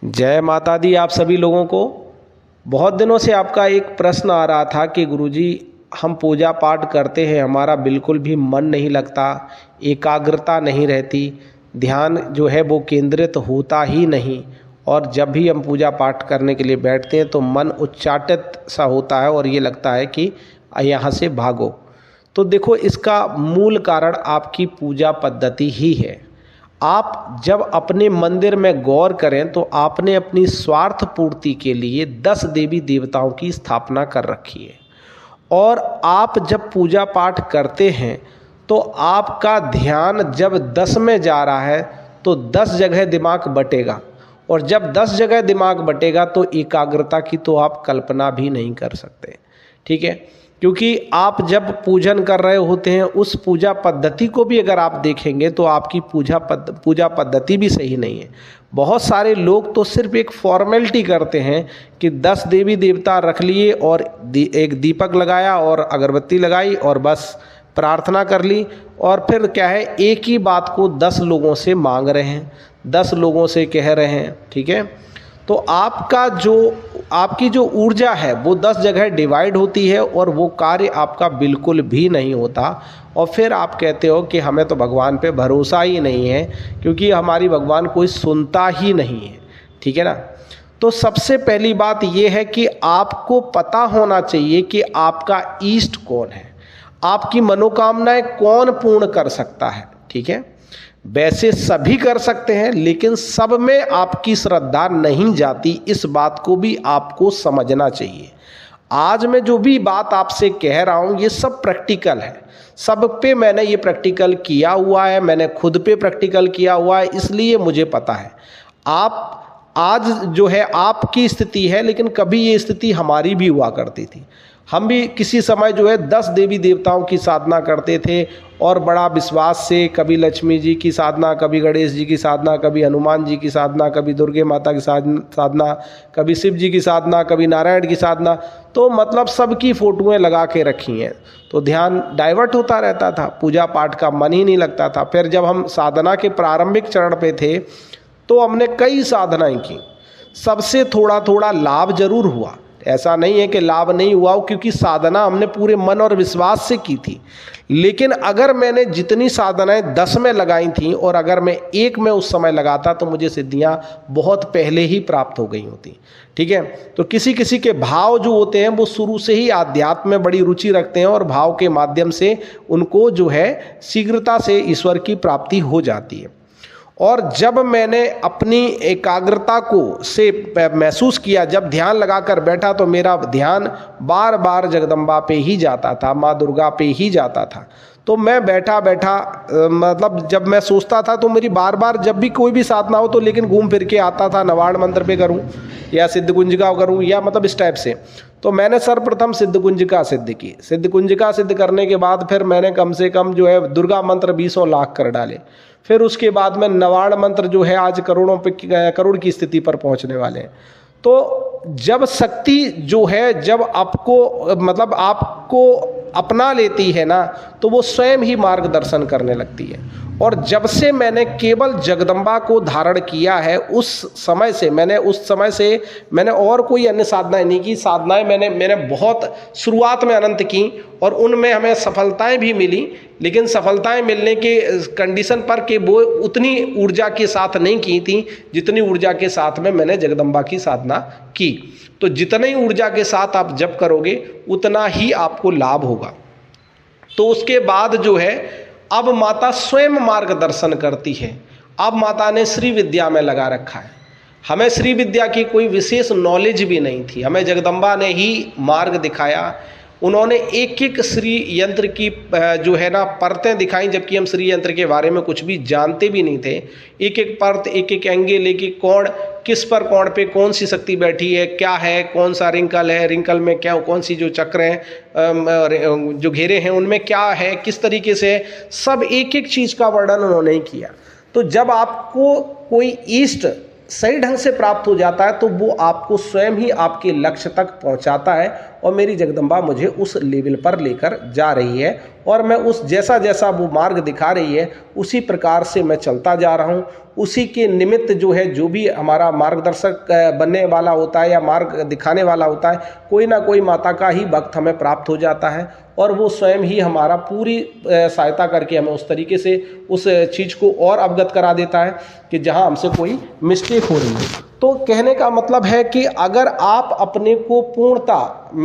जय माता दी आप सभी लोगों को। बहुत दिनों से आपका एक प्रश्न आ रहा था कि गुरुजी हम पूजा पाठ करते हैं, हमारा बिल्कुल भी मन नहीं लगता, एकाग्रता नहीं रहती, ध्यान जो है वो केंद्रित होता ही नहीं, और जब भी हम पूजा पाठ करने के लिए बैठते हैं तो मन उच्चाटित सा होता है और ये लगता है कि यहाँ से भागो। तो देखो, इसका मूल कारण आपकी पूजा पद्धति ही है। आप जब अपने मंदिर में गौर करें तो आपने अपनी स्वार्थ पूर्ति के लिए 10 देवी देवताओं की स्थापना कर रखी है, और आप जब पूजा पाठ करते हैं तो आपका ध्यान जब 10 में जा रहा है तो 10 जगह दिमाग बटेगा, और जब 10 जगह दिमाग बटेगा तो एकाग्रता की तो आप कल्पना भी नहीं कर सकते। ठीक है, क्योंकि आप जब पूजन कर रहे होते हैं उस पूजा पद्धति को भी अगर आप देखेंगे तो आपकी पूजा पद्धति भी सही नहीं है। बहुत सारे लोग तो सिर्फ एक फॉर्मेलिटी करते हैं कि 10 देवी देवता रख लिए और एक दीपक लगाया और अगरबत्ती लगाई और बस प्रार्थना कर ली, और फिर क्या है, एक ही बात को 10 लोगों से मांग रहे हैं, 10 लोगों से कह रहे हैं। ठीक है, तो आपकी जो ऊर्जा है वो 10 जगह डिवाइड होती है और वो कार्य आपका बिल्कुल भी नहीं होता। और फिर आप कहते हो कि हमें तो भगवान पे भरोसा ही नहीं है क्योंकि हमारी भगवान कोई सुनता ही नहीं है। ठीक है ना। तो सबसे पहली बात ये है कि आपको पता होना चाहिए कि आपका ईष्ट कौन है, आपकी मनोकामनाएं कौन पूर्ण कर सकता है। ठीक है, वैसे सभी कर सकते हैं लेकिन सब में आपकी श्रद्धा नहीं जाती, इस बात को भी आपको समझना चाहिए। आज मैं जो भी बात आपसे कह रहा हूं ये सब प्रैक्टिकल है, सब पे मैंने ये प्रैक्टिकल किया हुआ है, मैंने खुद पे प्रैक्टिकल किया हुआ है, इसलिए मुझे पता है। आप आज जो है आपकी स्थिति है, लेकिन कभी ये स्थिति हमारी भी हुआ करती थी। हम भी किसी समय जो है 10 देवी देवताओं की साधना करते थे और बड़ा विश्वास से, कभी लक्ष्मी जी की साधना, कभी गणेश जी की साधना, कभी हनुमान जी की साधना, कभी दुर्गे माता की साधना, कभी शिव जी की साधना, कभी नारायण की साधना, तो मतलब सबकी फोटोएं लगा के रखी हैं। तो ध्यान डाइवर्ट होता रहता था, पूजा पाठ का मन ही नहीं लगता था। फिर जब हम साधना के प्रारंभिक चरण पे थे तो हमने कई साधनाएं की, सबसे थोड़ा थोड़ा लाभ जरूर हुआ, ऐसा नहीं है कि लाभ नहीं हुआ, क्योंकि साधना हमने पूरे मन और विश्वास से की थी। लेकिन अगर मैंने जितनी साधनाएं 10 में लगाई थी और अगर मैं 1 में उस समय लगाता तो मुझे सिद्धियां बहुत पहले ही प्राप्त हो गई होती। ठीक है, तो किसी किसी के भाव जो होते हैं वो शुरू से ही आध्यात्म में बड़ी रुचि रखते हैं और भाव के माध्यम से उनको जो है शीघ्रता से ईश्वर की प्राप्ति हो जाती है। और जब मैंने अपनी एकाग्रता को से महसूस किया, जब ध्यान लगाकर बैठा तो मेरा ध्यान बार बार जगदम्बा पे ही जाता था, माँ दुर्गा पे ही जाता था। तो मैं बैठा बैठा मतलब जब मैं सोचता था तो मेरी बार बार जब भी कोई भी साधना हो तो लेकिन घूम फिर के आता था, नवाण मंत्र पे करूं या सिद्ध कुंजिका करूं या मतलब इस टाइप से। तो मैंने सर्वप्रथम सिद्ध कुंजिका सिद्ध की, सिद्ध कुंजिका सिद्ध करने के बाद फिर मैंने कम से कम जो है दुर्गा मंत्र 20 लाख कर डाले। फिर उसके बाद में नवाण मंत्र जो है आज करोड़ की स्थिति पर पहुंचने वाले हैं। तो जब शक्ति जो है जब आपको अपना लेती है ना तो वो स्वयं ही मार्गदर्शन करने लगती है। और जब से मैंने केवल जगदम्बा को धारण किया है उस समय से मैंने और कोई अन्य साधनाएं नहीं की। साधनाएं मैंने बहुत शुरुआत में अनंत की और उनमें हमें सफलताएं भी मिली, लेकिन सफलताएं मिलने के कंडीशन पर कि वो उतनी ऊर्जा के साथ नहीं की थी जितनी ऊर्जा के साथ में मैंने जगदम्बा की साधना की। तो जितनी ऊर्जा के साथ आप जप करोगे उतना ही आपको लाभ होगा। तो उसके बाद जो है अब माता स्वयं मार्गदर्शन करती है। अब माता ने श्री विद्या में लगा रखा है। हमें श्री विद्या की कोई विशेष नॉलेज भी नहीं थी, हमें जगदम्बा ने ही मार्ग दिखाया। उन्होंने एक एक श्री यंत्र की जो है ना परतें दिखाई, जबकि हम श्री यंत्र के बारे में कुछ भी जानते भी नहीं थे। एक एक परत, एक एक एंगल, एक एक कोण, किस पर कोण पे कौन सी शक्ति बैठी है, क्या है, कौन सा रिंकल है, रिंकल में क्या, कौन सी जो चक्र हैं, जो घेरे हैं उनमें क्या है, किस तरीके से, सब एक एक चीज़ का वर्णन उन्होंने ही किया। तो जब आपको कोई ईष्ट सही ढंग से प्राप्त हो जाता है तो वो आपको स्वयं ही आपके लक्ष्य तक पहुंचाता है और मेरी जगदम्बा मुझे उस लेवल पर लेकर जा रही है और मैं उस जैसा जैसा वो मार्ग दिखा रही है उसी प्रकार से मैं चलता जा रहा हूँ। उसी के निमित्त जो है, जो भी हमारा मार्गदर्शक बनने वाला होता है या मार्ग दिखाने वाला होता है, कोई ना कोई माता का ही भक्त हमें प्राप्त हो जाता है और वो स्वयं ही हमारा पूरी सहायता करके हमें उस तरीके से उस चीज़ को और अवगत करा देता है कि जहाँ हमसे कोई मिस्टेक हो रही है। तो कहने का मतलब है कि अगर आप अपने को पूर्णता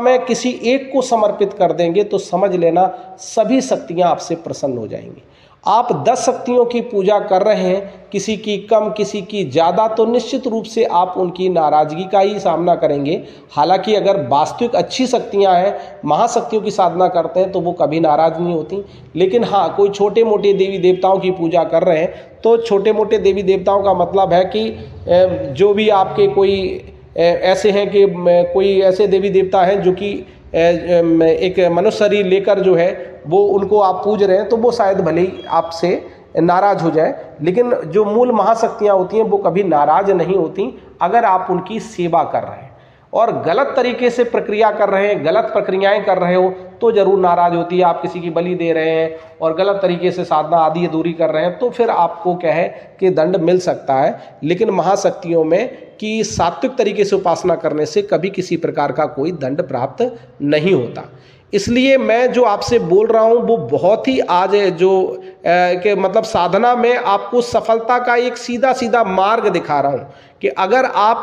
में किसी एक को समर्पित कर देंगे तो समझ लेना सभी शक्तियाँ आपसे प्रसन्न हो जाएंगी। आप 10 शक्तियों की पूजा कर रहे हैं, किसी की कम किसी की ज़्यादा, तो निश्चित रूप से आप उनकी नाराज़गी का ही सामना करेंगे। हालांकि अगर वास्तविक अच्छी शक्तियां हैं, महाशक्तियों की साधना करते हैं तो वो कभी नाराज़ नहीं होती। लेकिन हाँ, कोई छोटे मोटे देवी देवताओं की पूजा कर रहे हैं तो छोटे मोटे देवी देवताओं का मतलब है कि जो भी आपके कोई ऐसे हैं कि कोई ऐसे देवी देवता हैं जो कि एक मनुष्य शरीर लेकर जो है वो उनको आप पूज रहे हैं, तो वो शायद भले ही आपसे नाराज हो जाए, लेकिन जो मूल महाशक्तियाँ होती हैं वो कभी नाराज नहीं होती अगर आप उनकी सेवा कर रहे हैं। और गलत तरीके से प्रक्रिया कर रहे हैं, गलत प्रक्रियाएं कर रहे हो तो जरूर नाराज होती है। आप किसी की बलि दे रहे हैं और गलत तरीके से साधना आदि अधूरी कर रहे हैं तो फिर आपको क्या है कि दंड मिल सकता है। लेकिन महाशक्तियों में कि सात्विक तरीके से उपासना करने से कभी किसी प्रकार का कोई दंड प्राप्त नहीं होता। इसलिए मैं जो आपसे बोल रहा हूँ वो बहुत ही आज जो कि मतलब साधना में आपको सफलता का एक सीधा सीधा मार्ग दिखा रहा हूँ कि अगर आप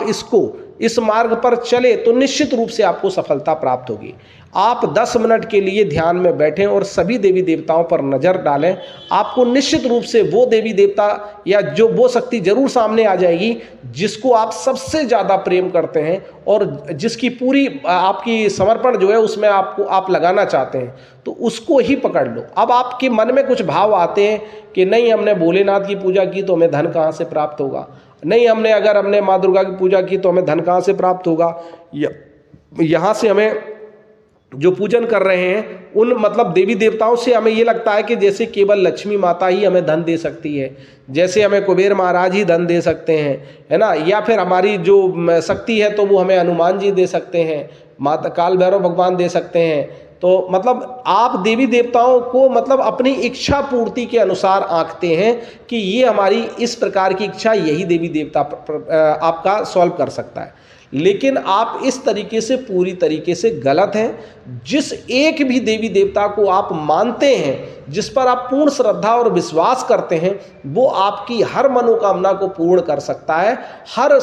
इस मार्ग पर चले तो निश्चित रूप से आपको सफलता प्राप्त होगी। आप 10 मिनट के लिए ध्यान में बैठें और सभी देवी देवताओं पर नजर डालें, आपको निश्चित रूप से वो देवी देवता या जो वो शक्ति जरूर सामने आ जाएगी जिसको आप सबसे ज्यादा प्रेम करते हैं और जिसकी पूरी आपकी समर्पण जो है उसमें आप लगाना चाहते हैं, तो उसको ही पकड़ लो। अब आपके मन में कुछ भाव आते हैं कि नहीं, हमने भोलेनाथ की पूजा की तो हमें धन कहाँ से प्राप्त होगा, नहीं अगर हमने माँ दुर्गा की पूजा की तो हमें धन कहाँ से प्राप्त होगा, यहाँ से हमें जो पूजन कर रहे हैं उन मतलब देवी देवताओं से हमें ये लगता है कि जैसे केवल लक्ष्मी माता ही हमें धन दे सकती है, जैसे हमें कुबेर महाराज ही धन दे सकते हैं, है ना, या फिर हमारी जो शक्ति है तो वो हमें हनुमान जी दे सकते हैं, माता काल भैरव भगवान दे सकते हैं। तो मतलब आप देवी देवताओं को मतलब अपनी इच्छा पूर्ति के अनुसार आंकते हैं कि ये हमारी इस प्रकार की इच्छा यही देवी देवता आपका सॉल्व कर सकता है। लेकिन आप इस तरीके से पूरी तरीके से गलत हैं। जिस एक भी देवी देवता को आप मानते हैं, जिस पर आप पूर्ण श्रद्धा और विश्वास करते हैं, वो आपकी हर मनोकामना को पूर्ण कर सकता है, हर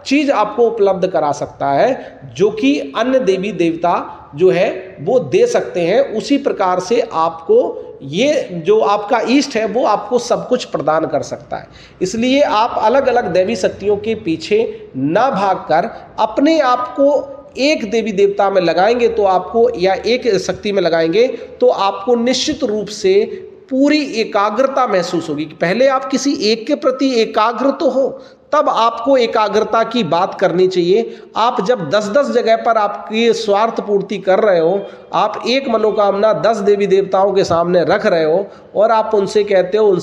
चीज आपको उपलब्ध करा सकता है जो कि अन्य देवी देवता जो है वो दे सकते हैं। उसी प्रकार से आपको ये जो आपका ईष्ट है वो आपको सब कुछ प्रदान कर सकता है। इसलिए आप अलग अलग देवी शक्तियों के पीछे ना भागकर अपने आप को एक देवी देवता में लगाएंगे तो आपको, या एक शक्ति में लगाएंगे तो आपको निश्चित रूप से पूरी एकाग्रता महसूस होगी। पहले आप किसी एक के प्रति एकाग्र तो हो, तब आपको एकाग्रता की बात करनी चाहिए। आप जब 10-10 जगह पर आपकी स्वार्थ पूर्ति कर रहे हो, आप एक मनोकामना 10 देवी देवताओं के सामने रख रहे हो और आप उनसे कहते हो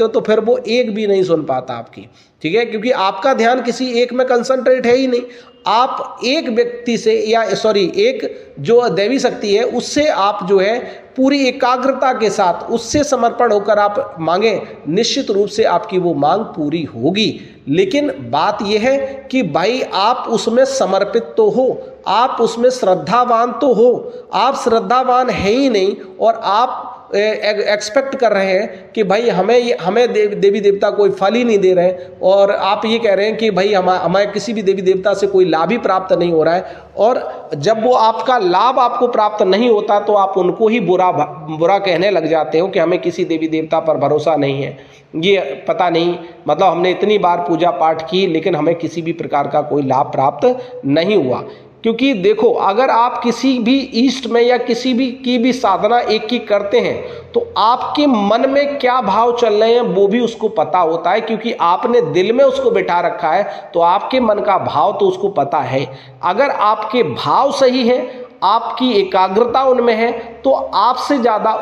तो फिर वो एक भी नहीं सुन पाता आपकी, ठीक है, क्योंकि आपका ध्यान किसी एक में कंसंट्रेट है ही नहीं। आप एक व्यक्ति से एक जो देवी शक्ति है उससे आप जो है पूरी एकाग्रता के साथ उससे समर्पण होकर आप मांगे, निश्चित रूप से आपकी वो मांग पूरी होगी। लेकिन बात यह है कि भाई आप उसमें समर्पित तो हो, आप उसमें श्रद्धावान तो हो। आप श्रद्धावान है ही नहीं और आप एक्सपेक्ट कर रहे हैं कि भाई हमें देवी देवता कोई फल ही नहीं दे रहे हैं, और आप ये कह रहे हैं कि भाई हमें किसी भी देवी देवता से कोई लाभ ही प्राप्त नहीं हो रहा है। और जब वो आपका लाभ आपको प्राप्त नहीं होता तो आप उनको ही बुरा कहने लग जाते हो कि हमें किसी देवी देवता पर भरोसा नहीं है, ये पता नहीं, मतलब हमने इतनी बार पूजा पाठ की लेकिन हमें किसी भी प्रकार का कोई लाभ प्राप्त नहीं हुआ। क्योंकि देखो, अगर आप किसी भी ईष्ट में या किसी भी की भी साधना एक की करते हैं तो आपके मन में क्या भाव चल रहे हैं वो भी उसको पता होता है, क्योंकि आपने दिल में उसको बिठा रखा है तो आपके मन का भाव तो उसको पता है। अगर आपके भाव सही है, आपकी एकाग्रता उनमें है, तो आपसे ज़्यादा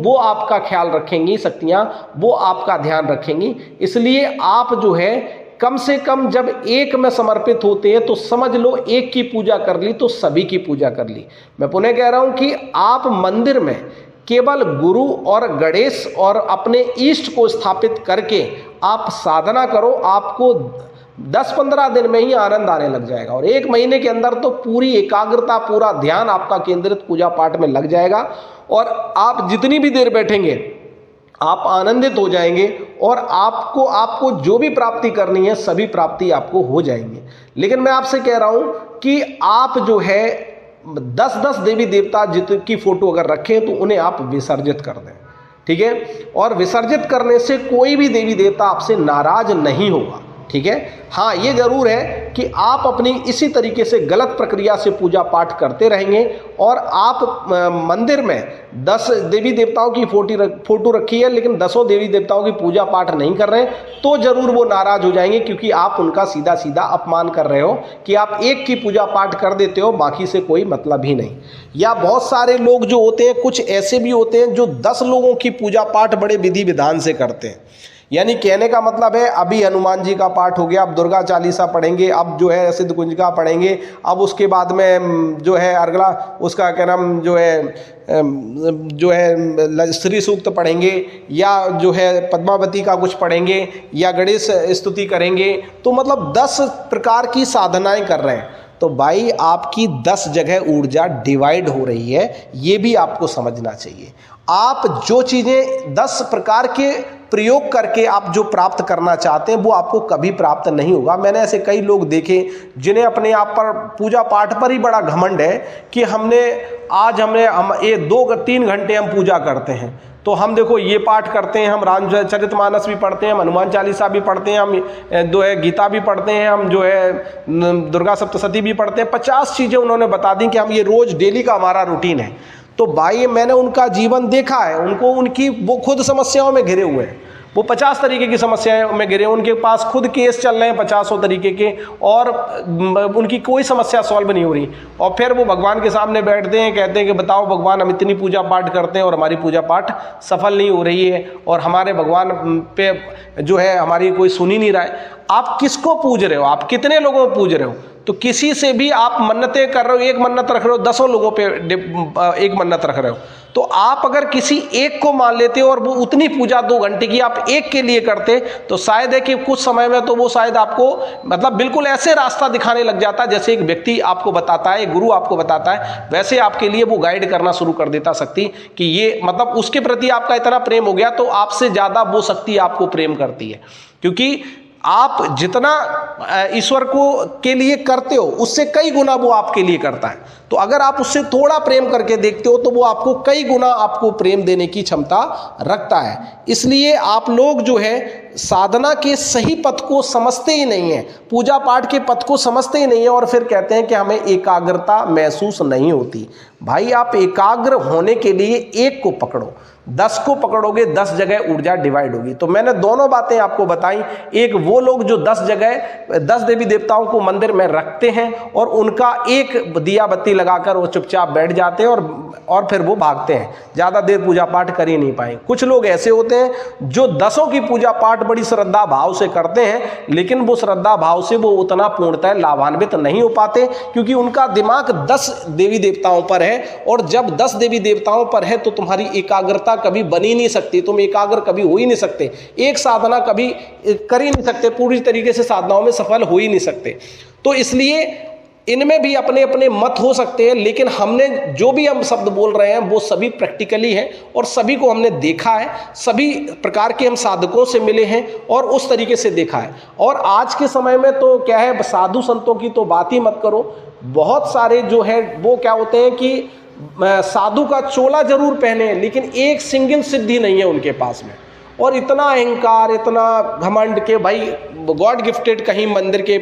वो आपका ख्याल रखेंगी शक्तियाँ, वो आपका ध्यान रखेंगी। इसलिए आप जो है कम से कम जब एक में समर्पित होते हैं तो समझ लो एक की पूजा कर ली तो सभी की पूजा कर ली। मैं पुनः कह रहा हूं कि आप मंदिर में केवल गुरु और गणेश और अपने इष्ट को स्थापित करके आप साधना करो, आपको 10-15 दिन में ही आनंद आने लग जाएगा और 1 महीने के अंदर तो पूरी एकाग्रता, पूरा ध्यान आपका केंद्रित पूजा पाठ में लग जाएगा और आप जितनी भी देर बैठेंगे आप आनंदित हो जाएंगे और आपको जो भी प्राप्ति करनी है सभी प्राप्ति आपको हो जाएंगी। लेकिन मैं आपसे कह रहा हूं कि आप जो है 10-10 देवी देवता की फोटो अगर रखें तो उन्हें आप विसर्जित कर दें, ठीक है। और विसर्जित करने से कोई भी देवी देवता आपसे नाराज नहीं होगा, ठीक है। हाँ, ये जरूर है कि आप अपनी इसी तरीके से गलत प्रक्रिया से पूजा पाठ करते रहेंगे और आप मंदिर में 10 देवी देवताओं की फोटो रखी है लेकिन 10 देवी देवताओं की पूजा पाठ नहीं कर रहे हैं तो जरूर वो नाराज हो जाएंगे, क्योंकि आप उनका सीधा सीधा अपमान कर रहे हो कि आप एक की पूजा पाठ कर देते हो, बाकी से कोई मतलब ही नहीं। या बहुत सारे लोग जो होते हैं, कुछ ऐसे भी होते हैं जो 10 लोगों की पूजा पाठ बड़े विधि विधान से करते हैं। यानी कहने का मतलब है अभी हनुमान जी का पाठ हो गया, अब दुर्गा चालीसा पढ़ेंगे, अब जो है सिद्ध कुंजिका पढ़ेंगे, अब उसके बाद में जो है अगला उसका क्या नाम जो है श्री सूक्त पढ़ेंगे या जो है पद्मावती का कुछ पढ़ेंगे या गणेश स्तुति करेंगे। तो मतलब 10 प्रकार की साधनाएं कर रहे हैं। तो भाई आपकी 10 जगह ऊर्जा डिवाइड हो रही है, ये भी आपको समझना चाहिए। आप जो चीज़ें 10 प्रकार के प्रयोग करके आप जो प्राप्त करना चाहते हैं वो आपको कभी प्राप्त नहीं होगा। मैंने ऐसे कई लोग देखे जिन्हें अपने आप पर पूजा पाठ पर ही बड़ा घमंड है कि हम ये 2-3 घंटे हम पूजा करते हैं, तो हम देखो ये पाठ करते हैं, हम रामचरितमानस भी पढ़ते हैं, हम हनुमान चालीसा भी पढ़ते हैं, हम जो है गीता भी पढ़ते हैं, हम जो है दुर्गा सप्तशती भी पढ़ते हैं। 50 चीज़ें उन्होंने बता दी कि हम ये रोज डेली का हमारा रूटीन है। तो भाई मैंने उनका जीवन देखा है, वो खुद समस्याओं में घिरे हुए हैं, वो 50 तरीके की समस्याएं में घिरे, उनके पास खुद केस चल रहे हैं 50 तरीके के और उनकी कोई समस्या सॉल्व नहीं हो रही। और फिर वो भगवान के सामने बैठते हैं, कहते हैं कि बताओ भगवान, हम इतनी पूजा पाठ करते हैं और हमारी पूजा पाठ सफल नहीं हो रही है और हमारे भगवान पे जो है हमारी कोई सुन ही नहीं रहा है। आप किसको पूज रहे हो? आप कितने लोगों को पूज रहे हो? तो किसी से भी आप मन्नतें कर रहे हो, एक मन्नत रख रहे हो, 10 लोगों पे एक मन्नत रख रहे हो। तो आप अगर किसी एक को मान लेते हो और वो उतनी पूजा 2 घंटे की आप एक के लिए करते, तो शायद है कि कुछ समय में तो वो शायद आपको मतलब बिल्कुल ऐसे रास्ता दिखाने लग जाता है जैसे एक व्यक्ति आपको बताता है, एक गुरु आपको बताता है, वैसे आपके लिए वो गाइड करना शुरू कर देता शक्ति कि ये मतलब उसके प्रति आपका इतना प्रेम हो गया तो आपसे ज्यादा वो शक्ति आपको प्रेम करती है। क्योंकि आप जितना ईश्वर को के लिए करते हो उससे कई गुना वो आपके लिए करता है। तो अगर आप उससे थोड़ा प्रेम करके देखते हो तो वो आपको कई गुना आपको प्रेम देने की क्षमता रखता है। इसलिए आप लोग जो है साधना के सही पथ को समझते ही नहीं है, पूजा पाठ के पथ को समझते ही नहीं है और फिर कहते हैं कि हमें एकाग्रता महसूस नहीं होती। भाई आप एकाग्र होने के लिए एक को पकड़ो, 10 को पकड़ोगे 10 जगह ऊर्जा डिवाइड होगी। तो मैंने दोनों बातें आपको बताई, एक वो लोग जो 10 जगह 10 देवी देवताओं को मंदिर में रखते हैं और उनका एक दिया बत्ती लगाकर वो चुपचाप बैठ जाते हैं और फिर वो भागते हैं, ज़्यादा देर पूजा पाठ कर ही नहीं पाए। कुछ लोग ऐसे होते हैं जो 10 की पूजा पाठ बड़ी श्रद्धा भाव से करते हैं, लेकिन वो श्रद्धा भाव से वो उतना पूर्णतः लाभान्वित नहीं हो पाते क्योंकि उनका दिमाग 10 देवी देवताओं पर है और जब 10 देवी देवताओं पर है तो तुम्हारी एकाग्रता कभी बनी नहीं सकती, तुम एकाग्र कभी हो ही नहीं सकते, एक साधना कभी कर ही नहीं सकते, पूरी तरीके से साधनाओं में सफल हो ही नहीं सकते। तो इसलिए इनमें भी अपने अपने मत हो सकते हैं, लेकिन हमने जो भी हम शब्द बोल रहे हैं वो सभी प्रैक्टिकली है और सभी को हमने देखा है, सभी प्रकार के हम साधकों से मिले हैं और उस तरीके से देखा है। और आज के समय में तो क्या है, साधु संतों की तो बात ही मत करो, बहुत सारे जो है वो क्या होते हैं कि साधु का चोला जरूर पहने लेकिन एक सिंगल सिद्धि नहीं है उनके पास में, और इतना अहंकार, इतना घमंड के भाई गॉड गिफ्टेड कहीं मंदिर के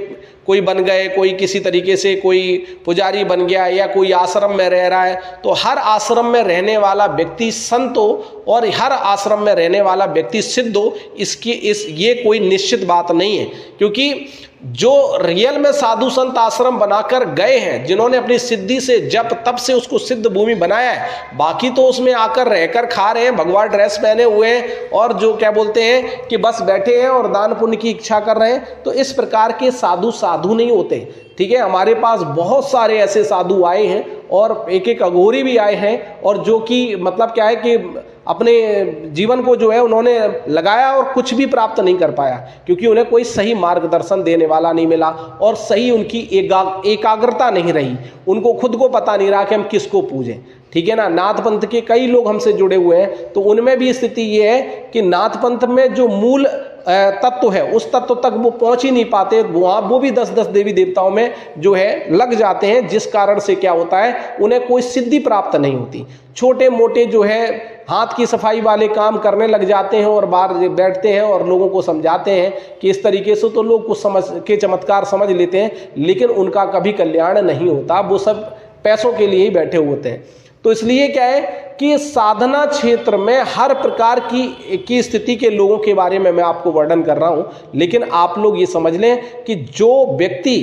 कोई बन गए, कोई किसी तरीके से कोई पुजारी बन गया या कोई आश्रम में रह रहा है, तो हर आश्रम में रहने वाला व्यक्ति संत हो और हर आश्रम में रहने वाला व्यक्ति सिद्ध हो, ये कोई निश्चित बात नहीं है। क्योंकि जो रियल में साधु संत आश्रम बनाकर गए हैं, जिन्होंने अपनी सिद्धि से जब तब से उसको सिद्ध भूमि बनाया है, बाकी तो उसमें आकर रहकर खा रहे हैं, भगवा ड्रेस पहने हुए हैं और जो क्या बोलते हैं कि बस बैठे हैं और दान पुण्य की इच्छा कर रहे हैं। तो इस प्रकार के साधु साधु नहीं होते, ठीक है। हमारे पास बहुत सारे ऐसे साधु आए हैं और एक एक अघोरी भी आए हैं, और जो कि मतलब क्या है कि अपने जीवन को जो है उन्होंने लगाया और कुछ भी प्राप्त नहीं कर पाया, क्योंकि उन्हें कोई सही मार्गदर्शन देने वाला नहीं मिला और सही उनकी एकाग्रता नहीं रही। उनको खुद को पता नहीं रहा कि हम किसको पूजें, ठीक है ना। नाथ पंथ के कई लोग हमसे जुड़े हुए हैं, तो उनमें भी स्थिति ये है कि नाथ पंथ में जो मूल तत्व है उस तत्व तक वो पहुंच ही नहीं पाते, वो भी 10-10 देवी देवताओं में जो है लग जाते हैं, जिस कारण से क्या होता है उन्हें कोई सिद्धि प्राप्त नहीं होती। छोटे मोटे जो है हाथ की सफाई वाले काम करने लग जाते हैं और बाहर बैठते हैं और लोगों को समझाते हैं कि इस तरीके से, तो लोग कुछ समझ के चमत्कार समझ लेते हैं, लेकिन उनका कभी कल्याण नहीं होता, वो सब पैसों के लिए ही बैठे होते हैं। तो इसलिए क्या है कि साधना क्षेत्र में हर प्रकार की स्थिति के लोगों के बारे में मैं आपको वर्णन कर रहा हूं, लेकिन आप लोग ये समझ लें कि जो व्यक्ति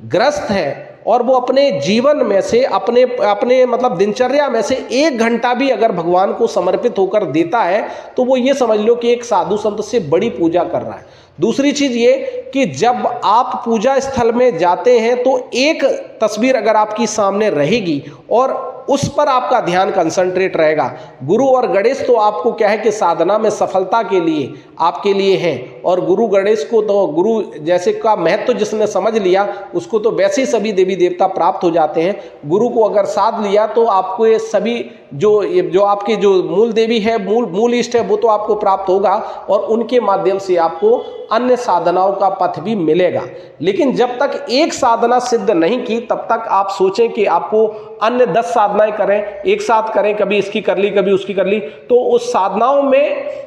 ग्रस्त है और वो अपने जीवन में से अपने मतलब दिनचर्या में से 1 घंटा भी अगर भगवान को समर्पित होकर देता है, तो वो ये समझ लो कि एक साधु संत से बड़ी पूजा कर रहा है। दूसरी चीज ये कि जब आप पूजा स्थल में जाते हैं तो एक तस्वीर अगर आपकी सामने रहेगी और उस पर आपका ध्यान कंसंट्रेट रहेगा। गुरु और गणेश तो आपको क्या है कि साधना में सफलता के लिए आपके लिए हैं, और गुरु गणेश को तो गुरु जैसे का महत्व जिसने समझ लिया उसको तो वैसे ही सभी देवी देवता प्राप्त हो जाते हैं। गुरु को अगर साध लिया तो आपको ये सभी जो आपके जो मूल देवी है, मूल इष्ट है, वो तो आपको प्राप्त होगा और उनके माध्यम से आपको अन्य साधनाओं का पथ भी मिलेगा। लेकिन जब तक एक साधना सिद्ध नहीं की तब तक आप सोचें कि आपको अन्य 10 साधनाएं करें, एक साथ करें, कभी इसकी कर ली कभी उसकी कर ली, तो उस साधनाओं में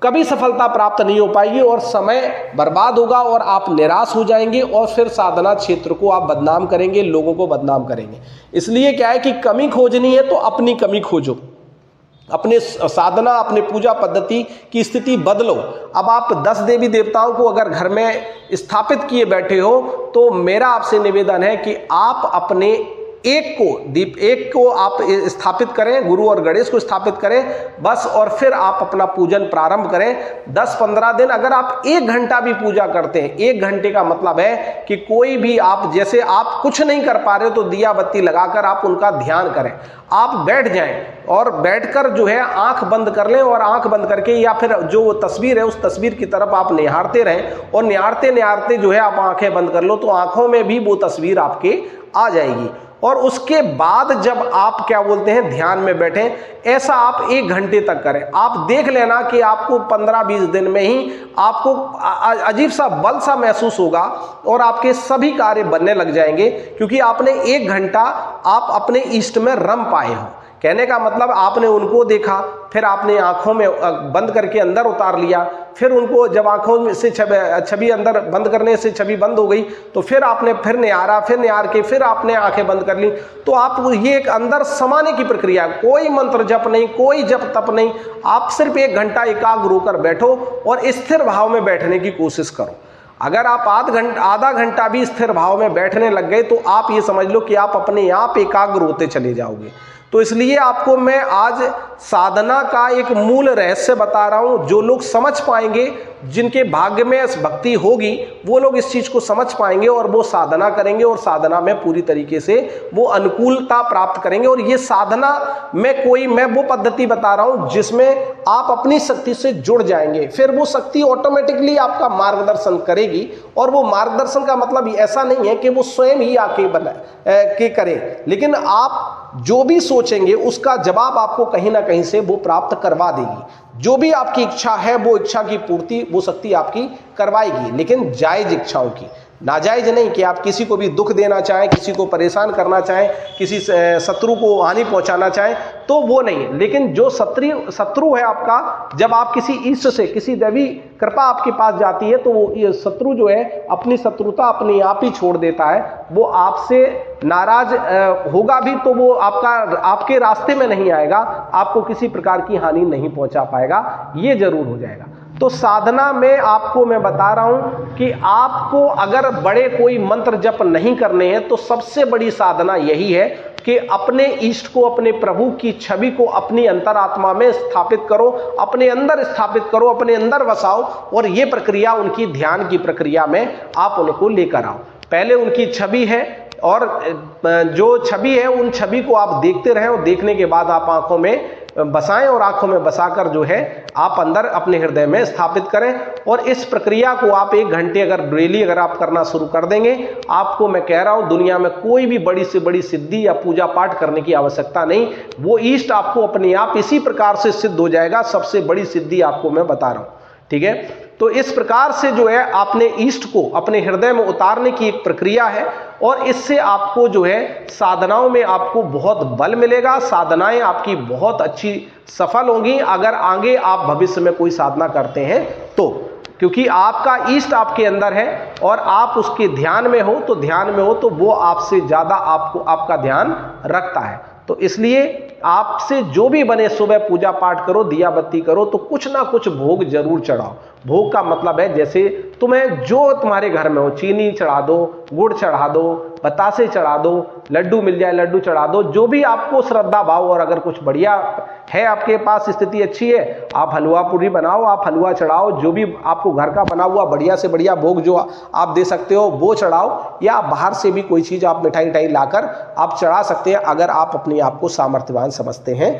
कभी सफलता प्राप्त नहीं हो पाएगी और समय बर्बाद होगा और आप निराश हो जाएंगे और फिर साधना क्षेत्र को आप बदनाम करेंगे, लोगों को बदनाम करेंगे। इसलिए क्या है कि कमी खोजनी है तो अपनी कमी खोजो, अपने साधना अपने पूजा पद्धति की स्थिति बदलो। अब आप 10 देवी देवताओं को अगर घर में स्थापित किए बैठे हो तो मेरा आपसे निवेदन है कि आप अपने एक को आप स्थापित करें, गुरु और गणेश को स्थापित करें बस, और फिर आप अपना पूजन प्रारंभ करें। 10-15 दिन अगर आप 1 घंटा भी पूजा करते हैं, 1 घंटे का मतलब है कि कोई भी आप जैसे आप कुछ नहीं कर पा रहे हो तो दिया बत्ती लगाकर आप उनका ध्यान करें। आप बैठ जाएं और बैठकर जो है आंख बंद कर लें और आंख बंद करके या फिर जो वो तस्वीर है उस तस्वीर की तरफ आप निहारते रहें और निहारते निहारते जो है आप आंखें बंद कर लो तो आंखों में भी वो तस्वीर आपके आ जाएगी। और उसके बाद जब आप क्या बोलते हैं ध्यान में बैठें, ऐसा आप 1 घंटे तक करें। आप देख लेना कि आपको 15-20 दिन में ही आपको अजीब सा बल सा महसूस होगा और आपके सभी कार्य बनने लग जाएंगे, क्योंकि आपने 1 घंटा आप अपने इष्ट में रम पाए हो। कहने का मतलब आपने उनको देखा, फिर आपने आंखों में बंद करके अंदर उतार लिया, फिर उनको जब आंखों से छवि अंदर बंद करने से छवि बंद हो गई तो फिर आपने फिर निहारा, फिर निहार के फिर आपने आंखें बंद कर ली। तो आप ये एक अंदर समाने की प्रक्रिया, कोई मंत्र जप नहीं, कोई जप तप नहीं, आप सिर्फ 1 घंटा एकाग्र होकर बैठो और स्थिर भाव में बैठने की कोशिश करो। अगर आप आधा घंटा भी स्थिर भाव में बैठने लग गए तो आप ये समझ लो कि आप अपने आप एकाग्र होते चले जाओगे। तो इसलिए आपको मैं आज साधना का एक मूल रहस्य बता रहा हूं। जो लोग समझ पाएंगे, जिनके भाग्य में भक्ति होगी, वो लोग इस चीज को समझ पाएंगे और वो साधना करेंगे और साधना में पूरी तरीके से वो अनुकूलता प्राप्त करेंगे। और ये साधना में मैं वो पद्धति बता रहा हूं जिसमें आप अपनी शक्ति से जुड़ जाएंगे, फिर वो शक्ति ऑटोमेटिकली आपका मार्गदर्शन करेगी। और वो मार्गदर्शन का मतलब ऐसा नहीं है कि वो स्वयं ही आके करे, लेकिन आप जो भी सोचेंगे उसका जवाब आपको कहीं ना कहीं से वो प्राप्त करवा देगी। जो भी आपकी इच्छा है वो इच्छा की पूर्ति वो शक्ति आपकी करवाएगी, लेकिन जायज इच्छाओं की, नाजायज नहीं कि आप किसी को भी दुख देना चाहें, किसी को परेशान करना चाहें, किसी शत्रु को हानि पहुंचाना चाहें, तो वो नहीं। लेकिन जो शत्रु है आपका, जब आप किसी ईश्वर से, किसी दैवी कृपा आपके पास जाती है तो वो ये शत्रु जो है अपनी शत्रुता अपने आप ही छोड़ देता है। वो आपसे नाराज होगा भी तो वो आपके रास्ते में नहीं आएगा, आपको किसी प्रकार की हानि नहीं पहुंचा पाएगा, ये जरूर हो जाएगा। तो साधना में आपको मैं बता रहा हूं कि आपको अगर बड़े कोई मंत्र जप नहीं करने हैं तो सबसे बड़ी साधना यही है कि अपने इष्ट को, अपने प्रभु की छवि को अपनी अंतरात्मा में स्थापित करो, अपने अंदर स्थापित करो, अपने अंदर बसाओ, और ये प्रक्रिया उनकी ध्यान की प्रक्रिया में आप उनको लेकर आओ। पहले उनकी छवि है और जो छवि है उन छवि को आप देखते रहें और देखने के बाद आप आंखों में बसाएं और आंखों में बसाकर जो है आप अंदर अपने हृदय में स्थापित करें। और इस प्रक्रिया को आप 1 घंटे अगर डेली अगर आप करना शुरू कर देंगे, आपको मैं कह रहा हूं दुनिया में कोई भी बड़ी से बड़ी सिद्धि या पूजा पाठ करने की आवश्यकता नहीं, वो इष्ट आपको अपने आप इसी प्रकार से सिद्ध हो जाएगा। सबसे बड़ी सिद्धि आपको मैं बता रहा हूं, ठीक है। तो इस प्रकार से जो है आपने इष्ट को अपने हृदय में उतारने की एक प्रक्रिया है, और इससे आपको जो है साधनाओं में आपको बहुत बल मिलेगा, साधनाएं आपकी बहुत अच्छी सफल होंगी अगर आगे आप भविष्य में कोई साधना करते हैं तो, क्योंकि आपका इष्ट आपके अंदर है और आप उसके ध्यान में हो, तो ध्यान में हो तो वो आपसे ज्यादा आपको आपका ध्यान रखता है। तो इसलिए आपसे जो भी बने, सुबह पूजा पाठ करो, दिया बत्ती करो, तो कुछ ना कुछ भोग जरूर चढ़ाओ। भोग का मतलब है जैसे तुम्हें जो तुम्हारे घर में हो, चीनी चढ़ा दो, गुड़ चढ़ा दो, बतासे चढ़ा दो, लड्डू मिल जाए लड्डू चढ़ा दो, जो भी आपको श्रद्धा भाव, और अगर कुछ बढ़िया है आपके पास स्थिति अच्छी है, आप हलवा पूरी बनाओ, आप हलवा चढ़ाओ, जो भी आपको घर का बना हुआ बढ़िया से बढ़िया भोग जो आप दे सकते हो वो चढ़ाओ, या बाहर से भी कोई चीज आप मिठाई लाकर आप चढ़ा सकते हैं अगर आप अपने आप को सामर्थ्यवान समझते हैं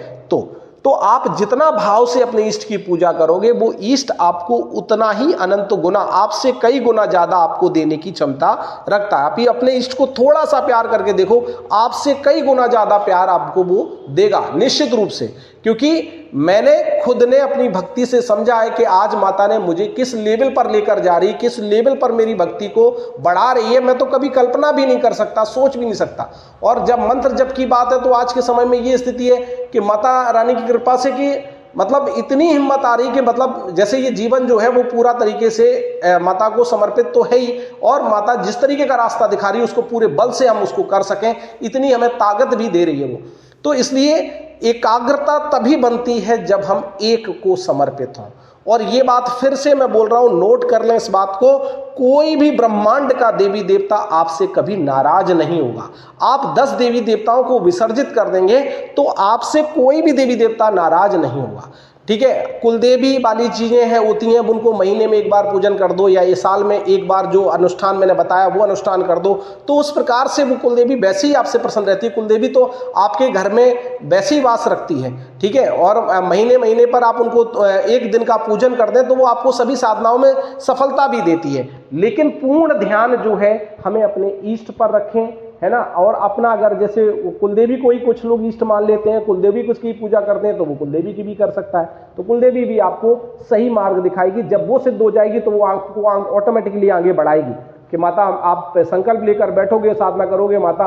तो आप जितना भाव से अपने इष्ट की पूजा करोगे वो इष्ट आपको उतना ही अनंत गुना, आपसे कई गुना ज्यादा आपको देने की क्षमता रखता है। आप ये अपने इष्ट को थोड़ा सा प्यार करके देखो, आपसे कई गुना ज्यादा प्यार आपको वो देगा निश्चित रूप से। क्योंकि मैंने खुद ने अपनी भक्ति से समझा है कि आज माता ने मुझे किस लेवल पर लेकर जा रही, किस लेवल पर मेरी भक्ति को बढ़ा रही है, मैं तो कभी कल्पना भी नहीं कर सकता, सोच भी नहीं सकता। और जब मंत्र जप की बात है तो आज के समय में ये स्थिति है कि माता रानी की कृपा से कि मतलब इतनी हिम्मत आ रही कि मतलब जैसे ये जीवन जो है वो पूरा तरीके से माता को समर्पित तो है ही, और माता जिस तरीके का रास्ता दिखा रही है उसको पूरे बल से हम उसको कर सकें, इतनी हमें ताकत भी दे रही है वो। तो इसलिए एकाग्रता तभी बनती है जब हम एक को समर्पित हों। और ये बात फिर से मैं बोल रहा हूं, नोट कर लें इस बात को, कोई भी ब्रह्मांड का देवी देवता आपसे कभी नाराज नहीं होगा। आप 10 देवी देवताओं को विसर्जित कर देंगे तो आपसे कोई भी देवी देवता नाराज नहीं होगा, ठीक है। कुलदेवी वाली चीजें हैं होती हैं, उनको महीने में एक बार पूजन कर दो, या ये साल में एक बार जो अनुष्ठान मैंने बताया वो अनुष्ठान कर दो, तो उस प्रकार से वो कुलदेवी वैसे ही आपसे प्रसन्न रहती है। कुलदेवी तो आपके घर में वैसे ही वास रखती है, ठीक है। और महीने पर आप उनको एक दिन का पूजन कर दें तो वो आपको सभी साधनाओं में सफलता भी देती है। लेकिन पूर्ण ध्यान जो है हमें अपने इष्ट पर रखें, है ना। और अपना अगर जैसे कुलदेवी को ही कुछ लोग इष्ट मान लेते हैं, कुलदेवी को उसकी पूजा करते हैं, तो वो कुलदेवी की भी कर सकता है। तो कुलदेवी भी आपको सही मार्ग दिखाएगी। जब वो सिद्ध हो जाएगी तो वो आपको ऑटोमेटिकली आगे बढ़ाएगी कि माता आप संकल्प लेकर बैठोगे, साधना करोगे, माता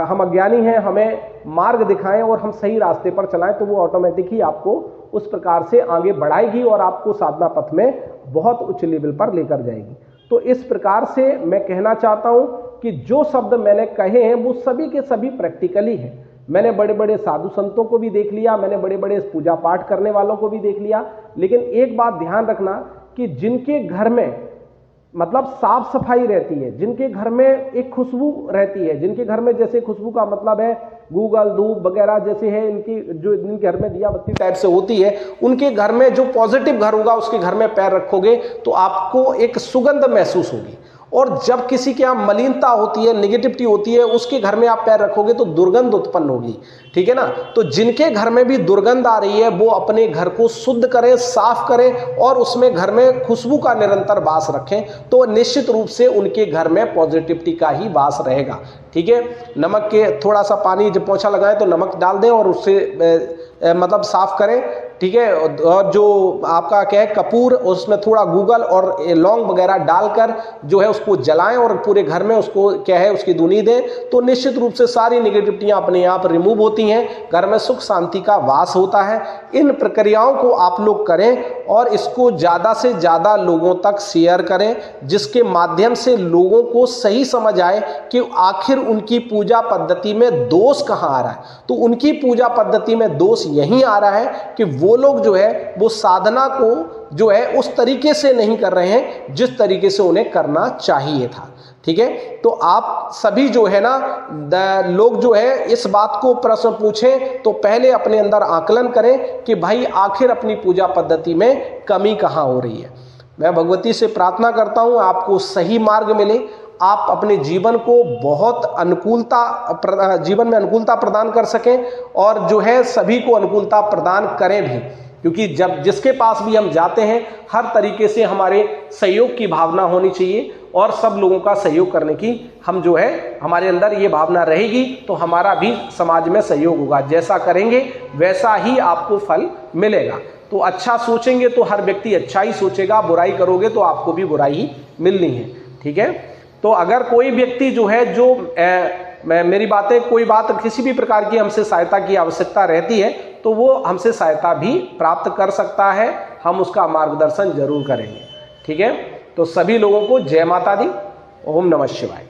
हम अज्ञानी हैं, हमें मार्ग दिखाएं और हम सही रास्ते पर चलाएं, तो वो ऑटोमेटिक ही आपको उस प्रकार से आगे बढ़ाएगी और आपको साधना पथ में बहुत उच्च लेवल पर लेकर जाएगी। तो इस प्रकार से मैं कहना चाहता हूं कि जो शब्द मैंने कहे हैं वो सभी के सभी प्रैक्टिकली हैं। मैंने बड़े बड़े साधु संतों को भी देख लिया, मैंने बड़े बड़े पूजा पाठ करने वालों को भी देख लिया, लेकिन एक बात ध्यान रखना कि जिनके घर में मतलब साफ सफाई रहती है, जिनके घर में एक खुशबू रहती है, जिनके घर में जैसे खुशबू का मतलब है गूगल धूप वगैरह जैसे है, इनकी जो जिनके घर में दिया बत्ती टाइप से होती है, उनके घर में जो पॉजिटिव घर होगा उसके घर में पैर रखोगे तो आपको एक सुगंध महसूस होगी। और जब किसी के यहाँ मलिनता होती है, नेगेटिविटी होती है, उसके घर में आप पैर रखोगे तो दुर्गंध उत्पन्न होगी, ठीक है ना। तो जिनके घर में भी दुर्गंध आ रही है वो अपने घर को शुद्ध करें, साफ करें और उसमें घर में खुशबू का निरंतर वास रखें, तो निश्चित रूप से उनके घर में पॉजिटिविटी का ही वास रहेगा, ठीक है। नमक के थोड़ा सा पानी जब पोंछा लगाएं तो नमक डाल दें और उससे मतलब साफ करें, ठीक है। और जो आपका क्या है कपूर, उसमें थोड़ा गूगल और लौंग वगैरह डालकर जो है उसको जलाएं और पूरे घर में उसको क्या है उसकी धुनी दें, तो निश्चित रूप से सारी नेगेटिविटियां अपने आप रिमूव होती हैं, घर में सुख शांति का वास होता है। इन प्रक्रियाओं को आप लोग करें और इसको ज़्यादा से ज़्यादा लोगों तक शेयर करें, जिसके माध्यम से लोगों को सही समझ आए कि आखिर उनकी पूजा पद्धति में दोष कहाँ आ रहा है। तो उनकी पूजा पद्धति में दोष यही आ रहा है कि वो लोग जो है वो साधना को जो है उस तरीके से नहीं कर रहे हैं जिस तरीके से उन्हें करना चाहिए था। ठीक है, तो आप सभी जो है ना लोग जो है इस बात को प्रश्न पूछें तो पहले अपने अंदर आकलन करें कि भाई आखिर अपनी पूजा पद्धति में कमी कहाँ हो रही है। मैं भगवती से प्रार्थना करता हूँ आपको सही मार्ग मिले, आप अपने जीवन को बहुत जीवन में अनुकूलता प्रदान कर सकें और जो है सभी को अनुकूलता प्रदान करें भी, क्योंकि जब जिसके पास भी हम जाते हैं हर तरीके से हमारे सहयोग की भावना होनी चाहिए और सब लोगों का सहयोग करने की हम जो है हमारे अंदर ये भावना रहेगी तो हमारा भी समाज में सहयोग होगा। जैसा करेंगे वैसा ही आपको फल मिलेगा। तो अच्छा सोचेंगे तो हर व्यक्ति अच्छा ही सोचेगा, बुराई करोगे तो आपको भी बुराई ही मिलनी है। ठीक है, तो अगर कोई व्यक्ति जो है जो मेरी बातें कोई बात किसी भी प्रकार की हमसे सहायता की आवश्यकता रहती है तो वो हमसे सहायता भी प्राप्त कर सकता है, हम उसका मार्गदर्शन जरूर करेंगे। ठीक है, तो सभी लोगों को जय माता दी, ओम नमः शिवाय।